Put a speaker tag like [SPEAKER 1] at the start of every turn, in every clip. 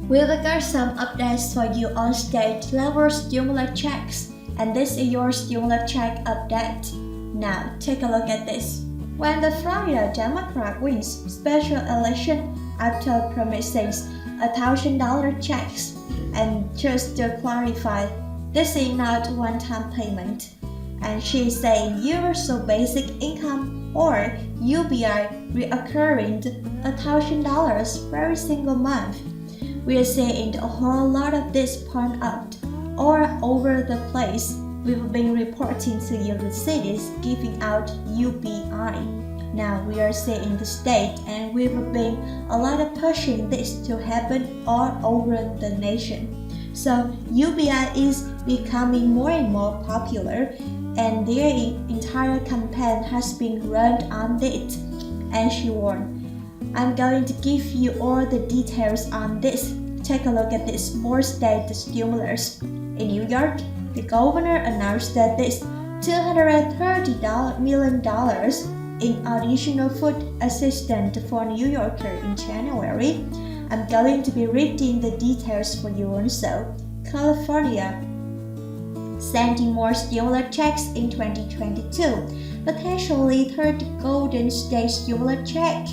[SPEAKER 1] We've got some updates for you on state-level stimulus checks, and this is your stimulus check update. Now, take a look at this. When the Florida Democrat wins special election after promising $1,000 checks, and just to clarify, this is not one-time payment, and she's saying universal basic income or UBI reoccurring $1,000 every single month. We are seeing a whole lot of this point out all over the place. We've been reporting to you the cities giving out UBI. Now we are seeing the state, and we've been a lot of pushing this to happen all over the nation. So UBI is becoming more and more popular, and their entire campaign has been run on it. And she warned, I'm going to give you all the details on this. Take a look at this more state stimulus. In New York, the governor announced that this $230 million in additional food assistance for New Yorkers in January. I'm going to be reading the details for you also. California sending more stimulus checks in 2022, potentially third golden state stimulus check.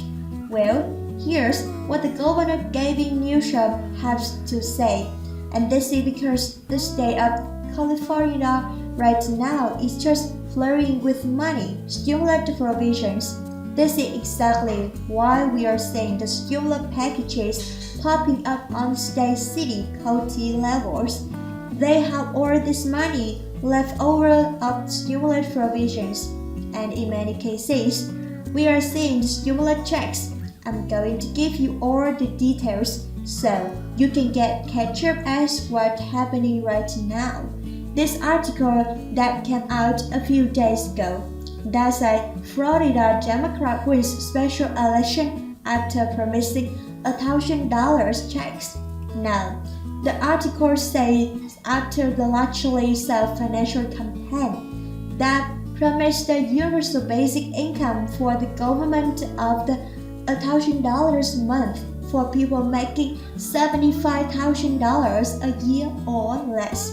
[SPEAKER 1] Well, here's what the governor Gavin Newsom has to say, and this is because the state of California right now is just flowing with money, stimulus provisions. This is exactly why we are seeing the stimulus packages popping up on state, city, county levels. They have all this money left over of stimulus provisions, and in many cases, we are seeing stimulus checks. I'm going to give you all the details so you can catch up as what's happening right now. This article that came out a few days ago that said Florida Democrat wins special election after promising $1,000 checks. Now, the article says after the largely self-financial campaign that promised the universal basic income for the government of the $1,000 a month for people making $75,000 a year or less.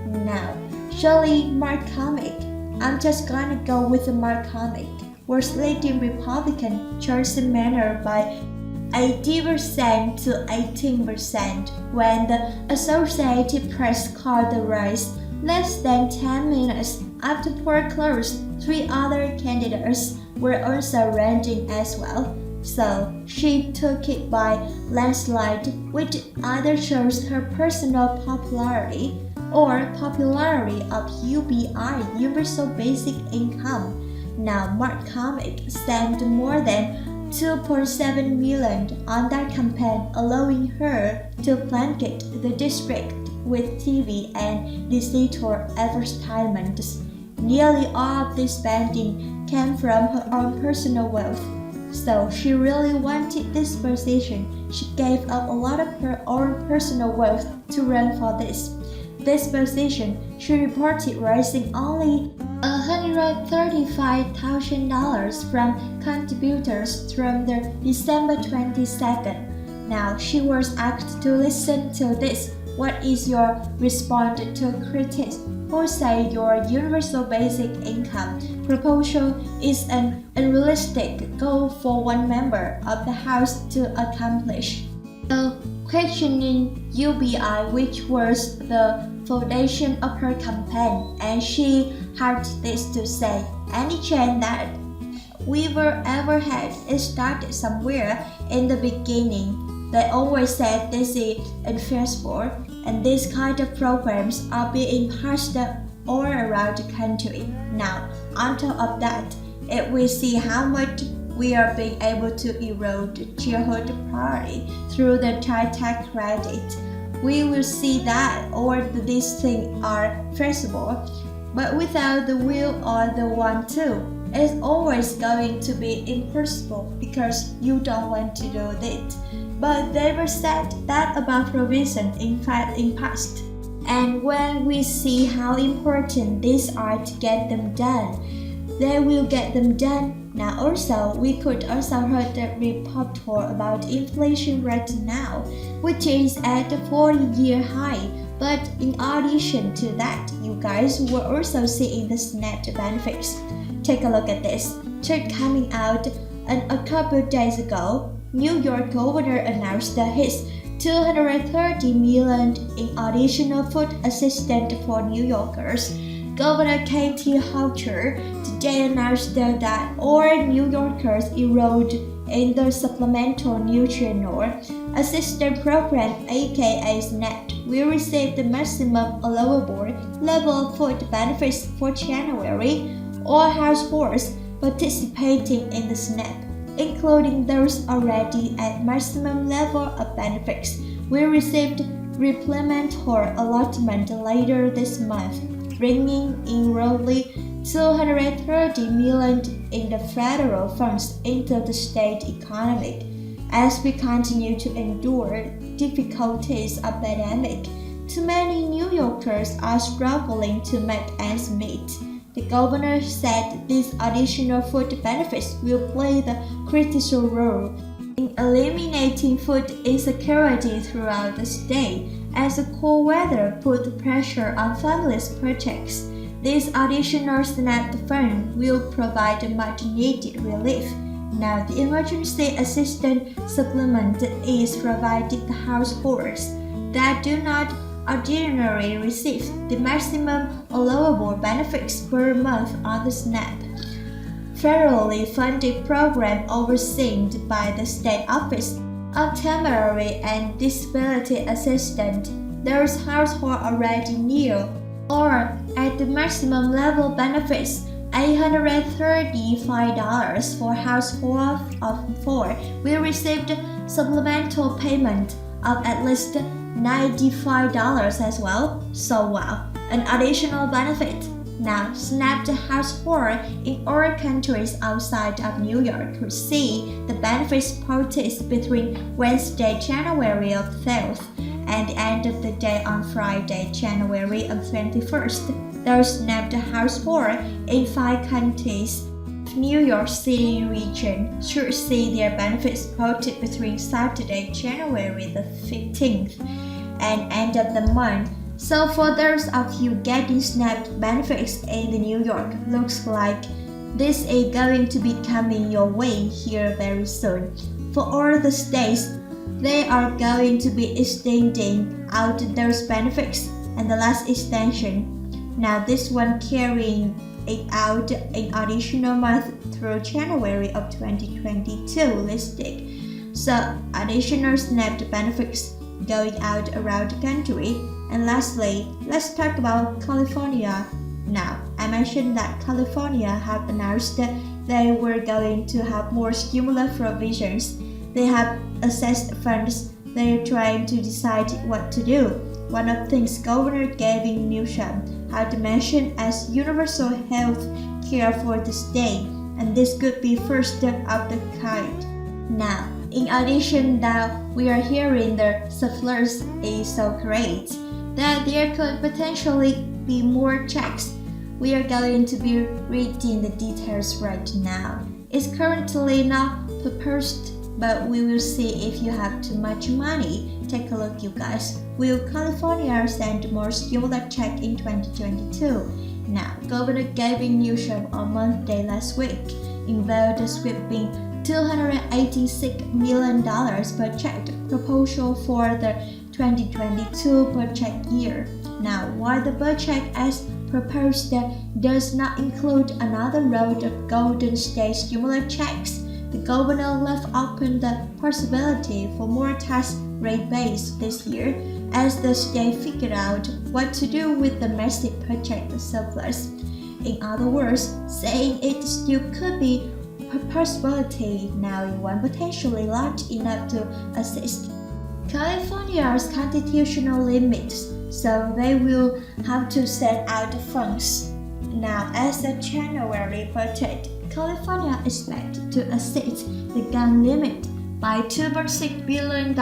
[SPEAKER 1] Now, Shirley McCormick, I'm just gonna go with the McCormick, was leading Republican Johnson Manor by 80% to 18% when the Associated Press called the race less than 10 minutes after poll closed. 3 other candidates were also running as well. So she took it by landslide, which either shows her personal popularity or popularity of UBI, Universal Basic Income. Now McCormick spent more than $2.7 million on that campaign, allowing her to blanket the district with TV and digital advertisements. Nearly all of this spending came from her own personal wealth. So she really wanted this position. She gave up a lot of her own personal wealth to run for this position. She reported raising only $135,000 from contributors from the December 22nd. Now she was asked to listen to this. What is your response to critics who say your universal basic income proposal is an unrealistic goal for one member of the House to accomplish? So, questioning UBI, which was the foundation of her campaign, and she had this to say: any change that we've ever had is started somewhere in the beginning. They always said this is infeasible, and these kind of programs are being passed all around the country. Now, on top of that, if we see how much we are being able to erode childhood poverty through the child tax credit, we will see that all these things are feasible. But without the will or the want to, it's always going to be impossible because you don't want to do it. But they were said that about provision in past. And when we see how important these are to get them done, they will get them done Now also, we could also heard the report about inflation rate now, which is at a 40-year high. But in addition to that, you guys will also seeing the SNAP benefits. Take a look at this. Check coming out, and a couple days ago, New York governor announced that his $230 million in additional food assistance for New Yorkers. Governor Katie Hochul today announced that all New Yorkers enrolled in the Supplemental Nutritional Assistance Program, aka SNAP, will receive the maximum allowable level of food benefits for January. All households participating in the SNAP, including those already at maximum level of benefits, will receive supplemental allotment later this month, bringing in roughly $230 million in the federal funds into the state economy. As we continue to endure difficulties of the pandemic, too many New Yorkers are struggling to make ends meet. The governor said these additional food benefits will play the critical role in eliminating food insecurity throughout the state as the cold weather put pressure on families' purchases. This additional SNAP fund will provide much-needed relief. Now, the emergency assistance supplement is provided to households that do not ordinarily receive the maximum allowable benefits per month on the SNAP. Federally funded program overseen by the State Office of Temporary and Disability Assistance. Those households already near or at the maximum level benefits $835 for households of 4 will receive supplemental payment of at least $95 as well. So wow, an additional benefit. Now, SNAP households in all countries outside of New York could see the benefits purchased between Wednesday, January 12th and the end of the day on Friday, January 21st. Those SNAP households in 5 counties of New York City region should see their benefits purchased between Saturday, January 15th and end of the month. So for those of you getting SNAP benefits in the New York, looks like this is going to be coming your way here very soon. For all the states, they are going to be extending out those benefits and the last extension. Now this one carrying it out in additional month through January of 2022 listed. So additional SNAP benefits going out around the country. And lastly, let's talk about California. Now, I mentioned that California have announced that they were going to have more stimulus provisions. They have assessed funds. They're trying to decide what to do. One of the things Governor Gavin Newsom had mentioned as universal health care for the state, and this could be first of the kind. Now, in addition, that we are hearing the surplus is so great that there could potentially be more checks. We are going to be reading the details right now. It's currently not proposed, but we will see if you have too much money. Take a look, you guys. Will California send more stimulus check in 2022? Now, Governor Gavin Newsom on Monday last week unveiled a sweeping $286 million budget proposal for the 2022 budget year. Now, while the budget as proposed does not include another round of Golden State stimulus checks, the governor left open the possibility for more tax rebates this year as the state figured out what to do with the massive budget surplus. In other words, saying it still could be a possibility now in one potentially large enough to assist California's constitutional limits, so they will have to set out the funds. Now, as the January budget, California expects to assist the gun limit by $2.6 billion.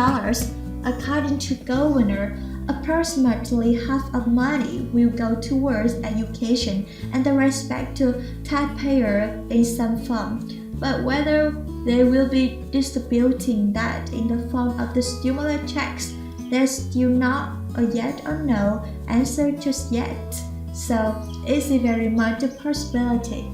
[SPEAKER 1] According to Governor, approximately half of money will go towards education and the rest back to taxpayers in some form. but whether they will be distributing that in the form of the stimulus checks, there's still not a yes or no answer just yet. So it's a very much a possibility.